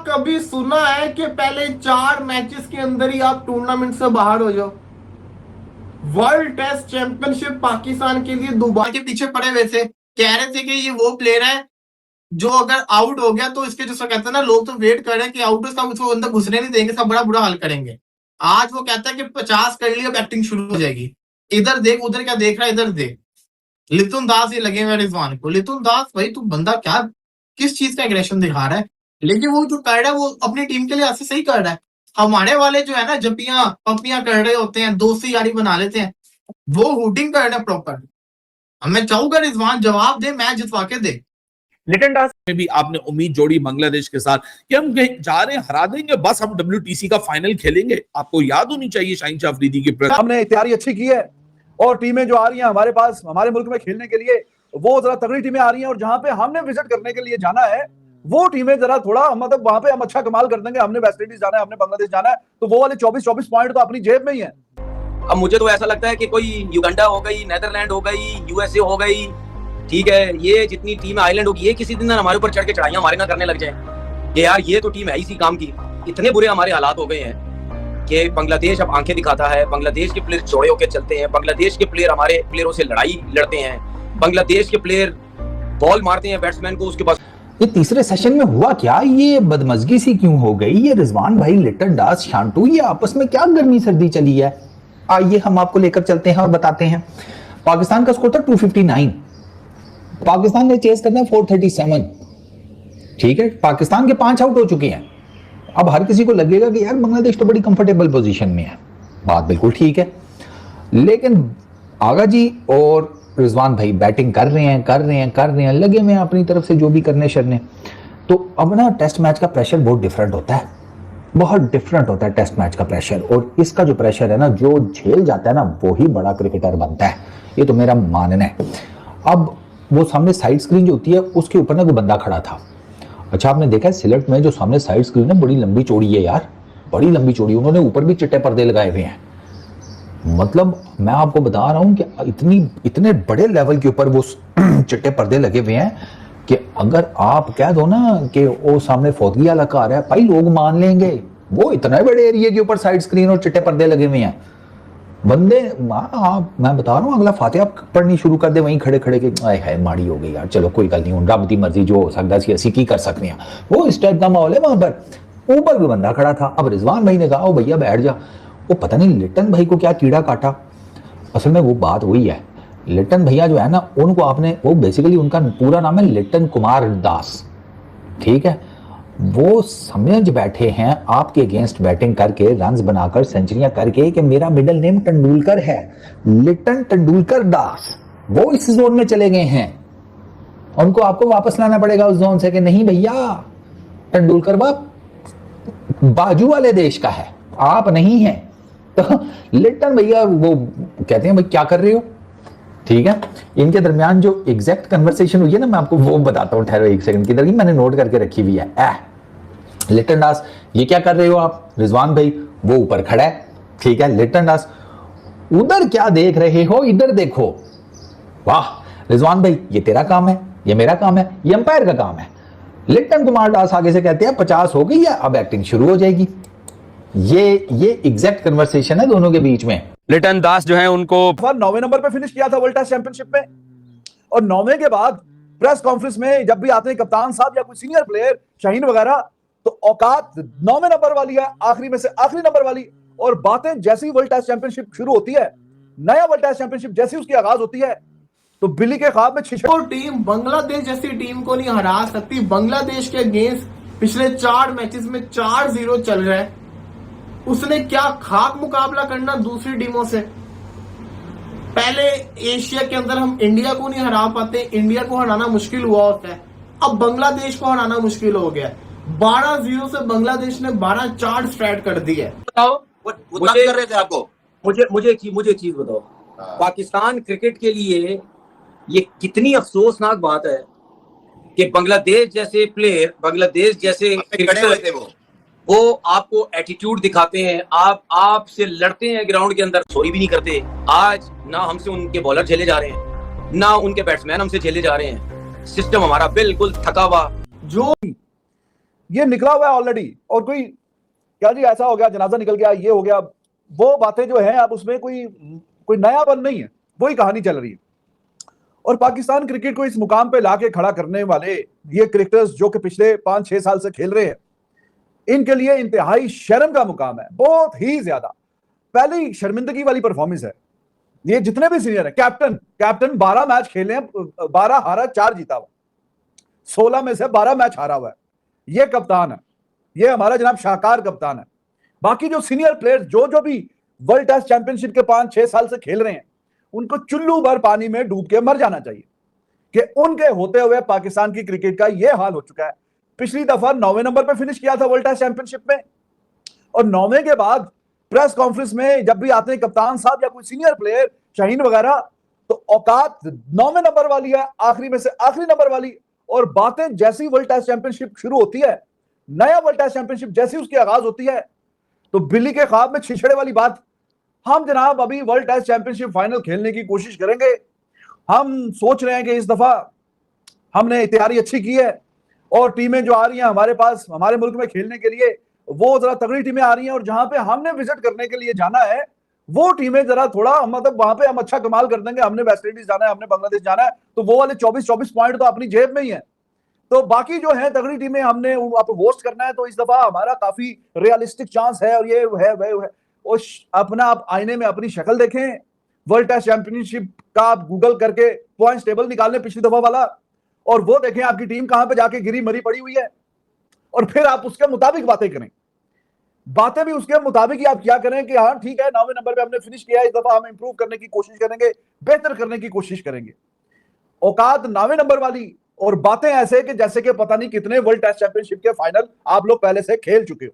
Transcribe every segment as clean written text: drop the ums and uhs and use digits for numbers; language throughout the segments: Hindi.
कभी सुना है कि पहले 4 मैचेस के अंदर ही आप टूर्नामेंट से बाहर हो जाओ? वर्ल्ड टेस्ट चैंपियनशिप पाकिस्तान के लिए दुबई के पीछे पड़े हुए थे, कह रहे थे कि ये वो प्लेयर है जो अगर आउट हो गया तो इसके, जो कहते हैं ना, लोग तो वेट कर रहे हैं कि आउट उसका उसको अंदर घुसने नहीं देंगे, सब बड़ा बुरा हाल करेंगे। आज वो कहता है कि 50 कर लिया, अब एक्टिंग शुरू हो जाएगी। इधर देख, उधर क्या देख रहा है, इधर देख। लिथुन दास ये लगे हुए रिजवान को। लिथुन दास भाई तू बंदा क्या, किस चीज का एग्रेशन दिखा रहा है? लेकिन वो जो कर रहा है वो अपनी टीम के लिए ऐसे सही कर रहा है। हमारे वाले जो है ना, जपियां पपियां कर रहे होते हैं, दोस्ती यारी बना लेते हैं, वो हुटिंग कर रहे हैं प्रॉपर। मैं चाहूंगा रिजवान जवाब दे, मैच जितवा के दे। लिटन दास में भी आपने उम्मीद जोड़ी बांग्लादेश के साथ कि हम जा रहे हैं, हरा देंगे, बस हम WTC का फाइनल खेलेंगे। आपको याद होनी चाहिए शाहीन शाह अफरीदी की हमने तैयारी अच्छी की है और टीमें जो आ रही हैं हमारे पास, हमारे मुल्क में खेलने के लिए, वो जरा तगड़ी टीमें आ रही हैं। और जहां पे हमने विजिट करने के लिए जाना है वो टीमें जरा थोड़ा, मतलब वहां पे हम अच्छा कमाल कर देंगे। हमने वेस्ट इंडीज जाना है, हमने बांग्लादेश जाना है, तो वो वाले 24 पॉइंट तो अपनी जेब में ही है। अब मुझे तो ऐसा लगता है कि कोई युगांडा हो गई, नेदरलैंड हो गई, USA हो गई, ठीक है, ये जितनी टीम आइलैंड होगी, ये किसी दिन हमारे ऊपर चढ़ के चढ़ाइयां हमारे ना करने लग जाए कि यार ये तो टीम है इसी काम की। इतने बुरे हमारे हालात हो गए हैं कि बांग्लादेश अब आंखें दिखाता है, बांग्लादेश के प्लेयर चौड़े होकर चलते हैं, बांग्लादेश के प्लेयर हमारे प्लेयरों से लड़ाई लड़ते हैं, बांग्लादेश के प्लेयर बॉल मारते हैं बैट्समैन को, उसके पास। ये तीसरे सेशन में हुआ क्या? ये बदमजगी सी क्यों हो गई? ये रिजवान भाई, लिटन दास, शांटू, ये आपस में क्या गर्मी सर्दी चली है? आइए हम आपको लेकर चलते हैं और बताते हैं। पाकिस्तान का स्कोर था 259, पाकिस्तान ने चेस करना 437। ठीक है, पाकिस्तान के 5 आउट हो चुके हैं। अब हर किसी को लगेगा कि यार बांग्लादेश तो बड़ी कंफर्टेबल पोजीशन में है, बात बिल्कुल ठीक है। लेकिन आगा जी और रिजवान भाई बैटिंग कर रहे हैं, लगे हुए हैं अपनी तरफ से जो भी करने शरने। तो अब ना टेस्ट मैच का प्रेशर बहुत डिफरेंट होता है, बहुत डिफरेंट होता है टेस्ट मैच का प्रेशर। और इसका जो प्रेशर है ना, जो झेल जाता है ना, वो ही बड़ा क्रिकेटर बनता है, ये तो मेरा मानना है। अब वो सामने साइड स्क्रीन जो होती है उसके ऊपर ना कोई बंदा खड़ा था। अच्छा, आपने देखा है सिलेक्ट में जो सामने साइड स्क्रीन है बड़ी लंबी चौड़ी है यार, बड़ी लंबी चौड़ी। उन्होंने ऊपर भी चिट्टे पर्दे लगाए हुए हैं। मतलब मैं आपको बता रहा हूं कि इतने बड़े लेवल के ऊपर वो चिट्टे पर्दे लगे हुए हैं कि अगर आप कह दो ना कि वो सामने फौतगी वाला कार है, भाई लोग मान लेंगे। वो इतने बड़े एरिया के ऊपर साइड स्क्रीन और चिट्टे पर्दे लगे हुए हैं। बंदे मैं बता रहा हूँ, अगला फातिहा पढ़नी शुरू कर दे वहीं खड़े खड़े के, आए हाय माड़ी हो गई यार, चलो कोई गल नहीं, रब दी मर्जी, जो हो सकता सी असी की कर सकते हैं। वो इस टाइप का माहौल है वहां पर। ऊपर भी बंदा खड़ा था। अब रिजवान भाई ने कहा, ओ भैया बैठ जा। वो पता नहीं लिटन भाई को क्या कीड़ा काटा। असल में वो बात वही है, लिटन भैया जो है ना, उनको आपने, वो बेसिकली उनका पूरा नाम है लिटन कुमार दास, ठीक है। वो समझ बैठे हैं आपके अगेंस्ट बैटिंग करके, रन्स बनाकर, सेंचुरियां करके कि मेरा मिडिल नेम तेंदुलकर है, लिटन तेंदुलकर दास। वो इस जोन में चले गए हैं। उनको आपको वापस लाना पड़ेगा उस जोन से कि नहीं भैया, तेंदुलकर बाप बाजू वाले देश का है, आप नहीं हैं। तो लिटन भैया वो कहते हैं, भाई क्या कर रहे हो, ठीक है। इनके दरमियान जो एग्जैक्ट कन्वर्सेशन हुई है ना, मैं आपको वो बताता हूँ, ठहरो एक सेकंड की तरह, मैंने नोट करके रखी हुई है। लिटन दास, ये क्या कर रहे हो आप? रिजवान भाई वो ऊपर खड़ा है, ठीक है। लिटन दास, उधर क्या देख रहे हो, इधर देखो। वाह रिजवान भाई, ये तेरा काम है, ये मेरा काम है, ये अंपायर का काम है। लिटन कुमार दास आगे से कहते हैं 50 हो गई है, अब एक्टिंग शुरू हो जाएगी। ये एग्जैक्ट कन्वर्सेशन है दोनों के बीच में। लिटन दास जो है उनको 9वें नंबर पे फिनिश किया था वर्ल्ड टेस्ट चैंपियनशिप में। और 9वें के बाद प्रेस कॉन्फ्रेंस में जब भी आते हैं कप्तान साहब या कोई सीनियर प्लेयर, शाहीन वगैरह, तो औकात 9वें नंबर वाली है, आखिरी में से आखिरी नंबर वाली। और बातें जैसी वर्ल्ड टेस्ट चैंपियनशिप शुरू होती है, नया वर्ल्ड टेस्ट चैंपियनशिप जैसी उसकी आगाज होती है, तो बिल्ली के ख्वाब में तो टीम बांग्लादेश जैसी टीम को नहीं हरा सकती। बांग्लादेश के अगेंस्ट पिछले 4 मैचेस में 4-0 चल रहा है। उसने क्या खाक मुकाबला करना दूसरी टीमों से। पहले एशिया के अंदर हम इंडिया को नहीं हरा पाते, इंडिया को हराना मुश्किल हुआ होता है, अब बांग्लादेश को हराना मुश्किल हो गया। 12-0 से बांग्लादेश ने 12-4 स्ट्राइक कर दी है। मुझे कर रहे थे आपको, मुझे एक चीज बताओ, पाकिस्तान क्रिकेट के लिए ये कितनी अफसोसनाक बात है कि बांग्लादेश जैसे प्लेयर, बांग्लादेश जैसे क्रिकेटर, वो आपको एटीट्यूड दिखाते हैं, आपसे लड़ते हैं ग्राउंड के अंदर, सॉरी भी नहीं करते। आज ना हमसे उनके बॉलर झेले जा रहे हैं, ना उनके बैट्समैन हमसे झेले जा रहे हैं। सिस्टम हमारा बिल्कुल थका हुआ। जो ये निकला हुआ है ऑलरेडी। और कोई क्या जी ऐसा हो गया, जनाजा निकल गया, ये हो गया, वो बातें जो है अब उसमें कोई नयापन नहीं है, वही कहानी चल रही है। और पाकिस्तान क्रिकेट को इस मुकाम पे लाके खड़ा करने वाले ये क्रिकेटर्स जो कि पिछले 5-6 साल से खेल रहे हैं, इनके लिए इंतहाई शर्म का मुकाम है, बहुत ही ज्यादा। पहली शर्मिंदगी वाली परफॉर्मेंस है। ये जितने भी सीनियर है, कैप्टन 12 मैच खेले हैं, 12 हारा 4 जीता हुआ, 16 में से 12 मैच हारा हुआ है। ये कप्तान है, ये हमारा जनाब शाहकार कप्तान है। बाकी जो सीनियर प्लेयर्स जो भी वर्ल्ड टेस्ट चैंपियनशिप के 5-6 साल से खेल रहे हैं, उनको चुल्लू भर पानी में डूब के मर जाना चाहिए कि उनके होते हुए पाकिस्तान की क्रिकेट का यह हाल हो चुका है। पिछली दफा 9वें नंबर पे फिनिश किया था वर्ल्ड टेस्ट चैंपियनशिप में, और 9वें के बाद प्रेस कॉन्फ्रेंस में जब भी आते हैं कप्तान साहब या कोई सीनियर प्लेयर, शाहीन वगैरह, तो औकात 9वें नंबर वाली है, आखिरी में से आखिरी नंबर वाली। और बातें जैसी वर्ल्ड टेस्ट चैंपियनशिप शुरू होती है, नया वर्ल्ड टेस्ट चैंपियनशिप जैसी उसकी आगाज होती है, तो बिल्ली के ख्वाब में छिछड़े वाली बात। हम जनाब अभी वर्ल्ड टेस्ट चैंपियनशिप फाइनल खेलने की कोशिश करेंगे। हम सोच रहे हैं कि इस दफा हमने तैयारी अच्छी की है, और टीमें जो आ रही हैं हमारे पास, हमारे मुल्क में खेलने के लिए, वो जरा तगड़ी टीमें आ रही हैं। और जहां पे हमने विजिट करने के लिए जाना है, वो टीमें जरा थोड़ा, मतलब वहां पे हम अच्छा कमाल कर देंगे। हमने वेस्ट इंडीज जाना है, हमने बांग्लादेश जाना है, तो वो वाले 24-24 पॉइंट तो अपनी जेब में ही है। तो बाकी जो है तगड़ी टीमें हमने आप होस्ट करना है। तो इस दफा हमारा काफी रियलिस्टिक चांस है, और ये है वह है। और अपना आप आईने में अपनी शक्ल देखें, वर्ल्ड टेस्ट चैंपियनशिप का आप गूगल करके पॉइंट्स टेबल निकालने पिछली दफा वाला, और वो देखें आपकी टीम कहां पे जाके गिरी मरी पड़ी हुई है, और फिर आप उसके मुताबिक बातें करें। बातें भी उसके मुताबिक ही आप क्या करें कि हाँ ठीक है, 9वें नंबर पे हमने फिनिश किया, इस दफा हम इंप्रूव करने की कोशिश करेंगे, बेहतर करने की कोशिश करेंगे। औकात 9वें नंबर वाली, और बातें ऐसे कि जैसे कि पता नहीं कितने वर्ल्ड टेस्ट चैंपियनशिप के फाइनल आप लोग पहले से खेल चुके हो।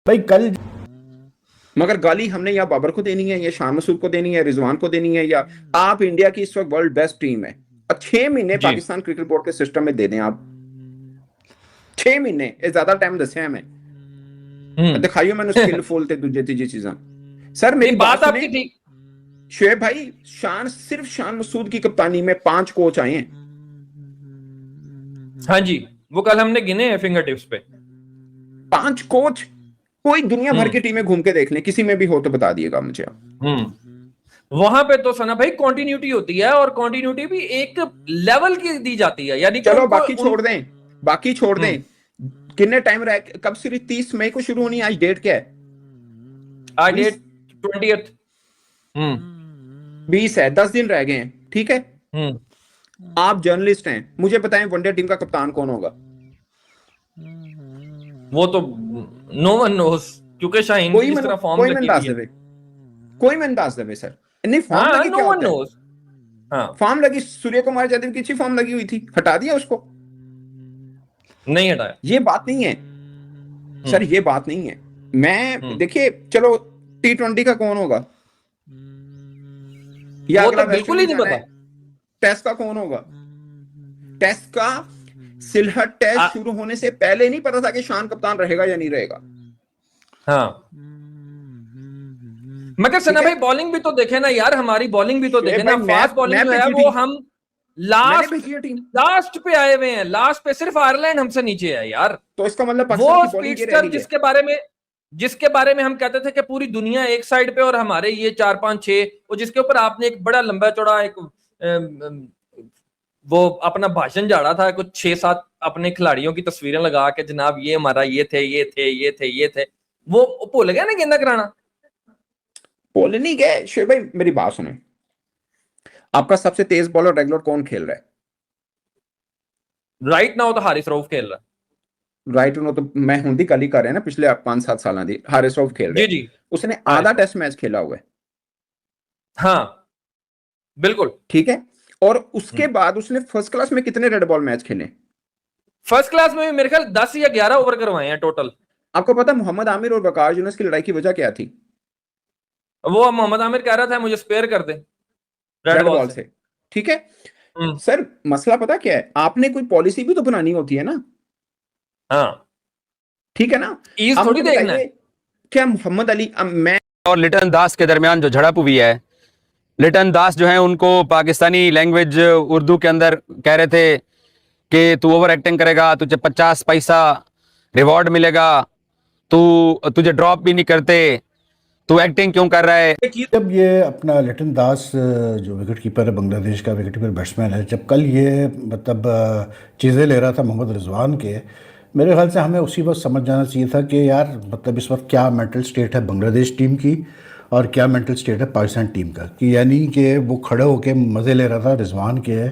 भाई कल मगर गाली हमने या बाबर को देनी है, या शान मसूद को देनी है, रिजवान को देनी है, या आप इंडिया की इस वक्त वर्ल्ड बेस्ट टीम है, 6 महीने पाकिस्तान क्रिकेट बोर्ड के सिस्टम में दे दें आप। 6 महीने ज्यादा टाइम दसे है मैं दिखाइयो मैंने स्किलफुल ते दूजे तीजी चीज़ां। सर मेरी बात आपकी ठीक। शुएब भाई, सिर्फ शान मसूद की कप्तानी में 5 कोच आए हैं। हाँ जी, वो कल हमने गिने हैं फिंगर टिप्स पे 5 कोच। कोई दुनिया भर की टीमें घूम के देख लें, किसी में भी हो तो बता दिएगा मुझे आप। वहां पे तो सना भाई कंटिन्यूटी होती है, और कंटिन्यूटी भी एक लेवल की दी जाती है। यानी चलो बाकी छोड़ दें, कितने टाइम रह, कब सीरीज 30 मई को शुरू होनी है, आज डेट क्या है? आज डेट 20th 20 है, 10 दिन रह गए हैं, ठीक है। आप जर्नलिस्ट हैं, मुझे बताएं वनडे टीम का कप्तान कौन होगा? वो तो नो वन नोस, क्योंकि शाहीन कोई जिस तरह फॉर्म कोई मैं अंदाज देवे सर। नहीं फॉर्म लगी, नो वन नोस। हाँ, फॉर्म लगी, सूर्य कुमार यादव की अच्छी फॉर्म लगी हुई थी, हटा दिया उसको? नहीं हटाया। ये बात नहीं है सर, ये बात नहीं है। मैं देखिए, चलो T20 का कौन होगा, या वो अगला तो बिल्कुल ही नहीं पता। टेस्ट का कौन होगा? टेस्ट का सिलहट टेस्ट शुरू होने से पहले नहीं पता था कि शान कप्तान रहेगा या नहीं रहेगा। हाँ, मगर सना भाई बॉलिंग भी तो देखे ना यार, हमारी बॉलिंग भी तो देखे ना। फास्ट बॉलिंग जो है वो हम लास्ट पे आए हुए हैं, लास्ट पे सिर्फ आयरलैंड हमसे नीचे है यार। तो इसका मतलब वो स्पीडस्टर जिसके बारे में हम कहते थे कि पूरी दुनिया एक साइड पे और हमारे ये 4-5-6, और जिसके ऊपर आपने एक बड़ा लंबा चौड़ा एक वो अपना भाषण झाड़ा था, कुछ 6-7 अपने खिलाड़ियों की तस्वीरें लगा के, जनाब ये हमारा ये थे, वो भूल गया ना गेंदा कराना। बोल नहीं गए। शुएब भाई मेरी बात सुने, आपका सबसे तेज बॉलर रेगुलर कौन खेल रहा है राइट नाउ? तो हारिस रऊफ खेल रहा है। राइट नो, तो मैं हुंदी कल ही कर रहे हैं ना, पिछले 5-7 साल दी हारिस रऊफ खेल रहे हैं। जी, उसने आधा टेस्ट मैच खेला हुआ है। हाँ बिल्कुल ठीक है, और उसके बाद उसने फर्स्ट क्लास में कितने रेड बॉल मैच खेले? फर्स्ट क्लास में भी मेरे ख्याल 10 या 11 ओवर करवाए हैं टोटल। आपको पता मोहम्मद आमिर और वकार यूनुस की लड़ाई की वजह क्या थी? वो मोहम्मद आमिर कह रहा था मुझे स्पेयर कर दे रेड बॉल से। ठीक है सर, मसला पता क्या है, आपने कोई पॉलिसी भी तो बनानी होती है ना। हाँ ठीक है ना, ईज थोड़ी देखना है। क्या मोहम्मद अली मैं और लिटन दास के दरमियान जो झड़प हुई है, लिटन दास जो है उनको पाकिस्तानी लैंग्वेज उर्दू के अंदर कह रहे थे कि तू ओवर एक्टिंग करेगा, तुझे 50 पैसा रिवॉर्ड मिलेगा, तू तुझे ड्रॉप भी नहीं करते, तू एक्टिंग क्यों कर रहा है। जब ये अपना लिटन दास जो विकेट कीपर है, बांग्लादेश का विकेट कीपर बैट्समैन है, जब कल ये मतलब चीज़ें ले रहा था मोहम्मद रिजवान के, मेरे ख्याल से हमें उसी वक्त समझ जाना चाहिए था कि यार मतलब इस वक्त क्या मेंटल स्टेट है बांग्लादेश टीम की और क्या मेंटल स्टेट है पाकिस्तान टीम का, कि यानी कि वो खड़े होकर मज़े ले रहा था रिजवान के,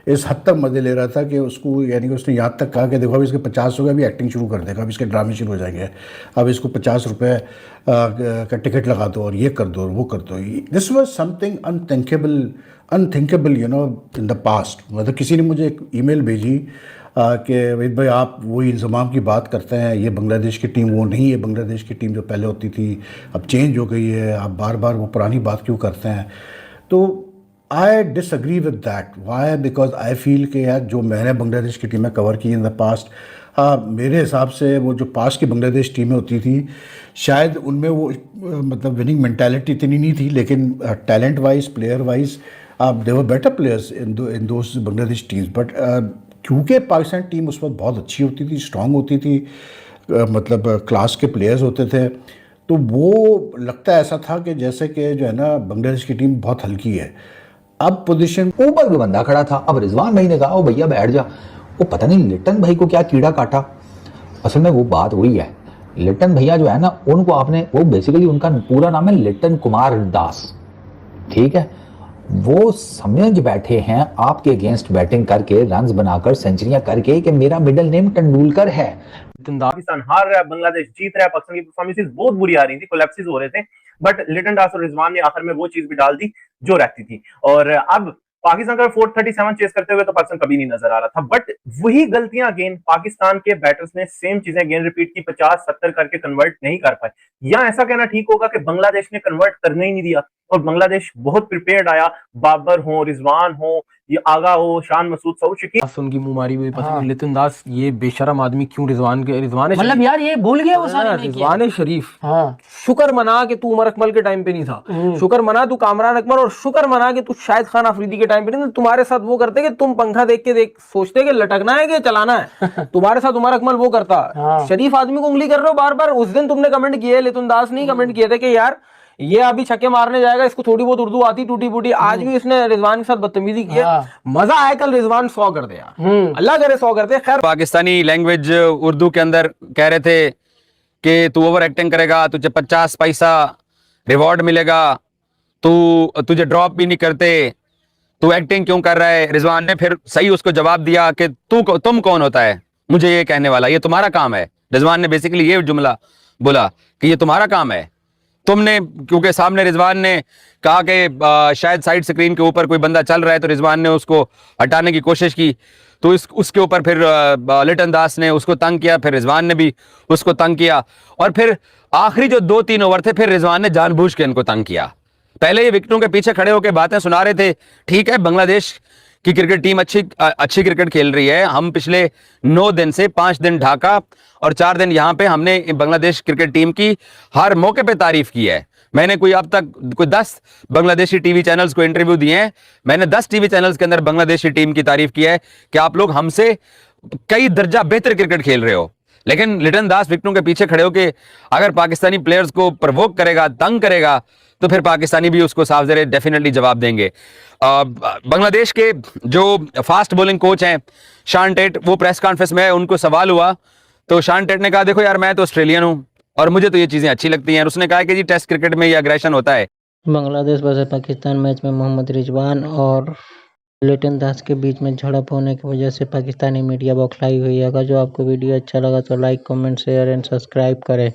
इस हद तक मज़े ले रहा था कि उसको यानी कि उसने यहाँ तक कहा कि देखो अभी इसके 50 हो गए, अभी एक्टिंग शुरू कर देगा, अभी इसके ड्रामे शुरू हो जाएंगे, अब इसको 50 रुपये का टिकट लगा दो और ये कर दो और वो कर दो। This was something unthinkable you know in the past. मतलब किसी ने मुझे एक ईमेल भेजी कि वहीद भाई आप वही इंजमाम की बात करते हैं, ये बांग्लादेश की टीम वो नहीं है, बांग्लादेश की टीम जो पहले होती थी अब चेंज हो गई है, आप बार बार वो पुरानी बात क्यों करते हैं। तो I disagree with that. Why? Because I feel कि यार जो मैंने बांग्लादेश की टीमें कवर की इन द पास्ट, मेरे हिसाब से वो जो पास्ट की बांग्लादेश टीमें होती थी शायद उनमें वो मतलब विनिंग मेंटालिटी इतनी नहीं थी, लेकिन talent wise player wise they were better players in those Bangladesh teams. But क्योंकि पाकिस्तान टीम उस वक्त बहुत अच्छी होती थी, स्ट्रांग होती थी, मतलब क्लास के प्लेयर्स होते थे, तो वो लगता ऐसा था कि जैसे कि जो है ना बांग्लादेश की टीम बहुत हल्की है। अब पोजीशन ऊपर भी बंदा खड़ा था, अब रिजवान भाई ने कहा ओ भैया बैठ जा। वो पता नहीं लिटन भाई को क्या कीड़ा काटा। असल में वो बात वही है, लिटन भैया जो है ना उनको आपने, वो बेसिकली उनका पूरा नाम है लिटन कुमार दास, ठीक है। वो समझ बैठे हैं आपके अगेंस्ट बैटिंग करके, रन्स बनाकर, सेंचुरियां करके कि मेरा मिडिल नेम तेंदुलकर है। पाकिस्तान हार रहा है, बांग्लादेश जीत रहा है, पाकिस्तान की परफॉर्मेंसेस बहुत बुरी आ रही थी, कोलैप्सेस हो रहे थे, बट लिटन दास और रिजवान ने आखिर में वो चीज भी डाल दी जो रहती थी। और अब पाकिस्तान का 437 चेस करते हुए तो पाकिस्तान कभी नहीं नजर आ रहा था, बट वही गलतियां अगेन पाकिस्तान के बैटर्स ने सेम चीजें अगेन रिपीट की, 50-70 करके कन्वर्ट नहीं कर पाए। या ऐसा कहना ठीक होगा कि बांग्लादेश ने कन्वर्ट करने ही नहीं दिया और बांग्लादेश बहुत प्रिपेयर्ड आया, बाबर हो, रिजवान हो, ये आगा हो, शान मसूद, सऊद शकील, उनकी मुंह मारी हुई पता नहीं लिटन दास ये बेशरम आदमी क्यों रिजवान मतलब यार ये भूल गया वो सारे रिजवान शरीफ। हाँ। शुक्र मना कि तू उमर अकमल के टाइम पे नहीं था, शुक्र मना तू कामरान अकमल, और शुक्र मना कि तू शाहिद खान अफरीदी के टाइम पे नहीं था। तुम्हारे साथ वो करते कि तुम पंखा देख के सोचते कि लटकना है कि चलाना है, तुम्हारे साथ उमर अकमल वो करता। शरीफ आदमी को उंगली कर रहे हो बार बार। उस दिन तुमने कमेंट किए, लिटन दास नहीं कमेंट किए थे कि यार ये अभी छक्के मारने जाएगा, इसको थोड़ी बहुत उर्दू आती टूटी फूटी, आज भी इसने रिजवान के साथ बदतमीजी की है। मजा आया कल, रिजवान 100 कर दिया, अल्लाह करे 100 कर दे। खैर पाकिस्तानी लैंग्वेज उर्दू के अंदर कह रहे थे कि तू ओवर एक्टिंग करेगा, तुझे 50 पैसा रिवॉर्ड मिलेगा, तू तुझे ड्रॉप भी नहीं करते, तू एक्टिंग क्यों कर रहा है। रिजवान ने फिर सही उसको जवाब दिया कि तुम कौन होता है मुझे ये कहने वाला, ये तुम्हारा काम है। रिजवान ने बेसिकली ये जुमला बोला कि ये तुम्हारा काम है, तुमने, क्योंकि सामने रिजवान ने कहा कि शायद साइड स्क्रीन के ऊपर कोई बंदा चल रहा है, तो रिजवान ने उसको हटाने की कोशिश की, तो उसके ऊपर फिर लिटन दास ने उसको तंग किया, फिर रिजवान ने भी उसको तंग किया, और फिर आखिरी जो 2-3 ओवर थे फिर रिजवान ने जानबूझ के इनको तंग किया। पहले ये विकेटों के पीछे खड़े होकर बातें सुना रहे थे, ठीक है बांग्लादेश की क्रिकेट टीम अच्छी क्रिकेट खेल रही है, हम पिछले 9 दिन से 5 दिन ढाका और 4 दिन यहाँ पे हमने बांग्लादेश क्रिकेट टीम की हर मौके पे तारीफ की है। मैंने अब तक 10 बांग्लादेशी टीवी चैनल्स को इंटरव्यू दिए हैं, मैंने 10 टीवी चैनल्स के अंदर बांग्लादेशी टीम की तारीफ की है कि आप लोग हमसे कई दर्जा बेहतर क्रिकेट खेल रहे हो। लेकिन लिटन दास विकेटों के पीछे खड़े होकर अगर पाकिस्तानी प्लेयर्स को प्रवोक करेगा, तंग करेगा, तो फिर पाकिस्तानी भी उसको साफ ज़रे डेफिनेटली जवाब देंगे। बांग्लादेश के जो फास्ट बॉलिंग कोच हैं शान टेट, वो प्रेस कॉन्फ्रेंस में उनको सवाल हुआ तो शान टेट ने कहा देखो यार मैं तो ऑस्ट्रेलियन हूँ और मुझे तो ये चीज़ें अच्छी लगती हैं। उसने कहा कि जी टेस्ट क्रिकेट में ये अग्रेशन होता है। बांग्लादेश वर्सेस पाकिस्तान मैच में मोहम्मद रिजवान और लिटन दास के बीच में झड़प होने की वजह से पाकिस्तानी मीडिया बौखलाई हुई है। अगर जो आपको वीडियो अच्छा लगा तो like, comment, share and subscribe करें।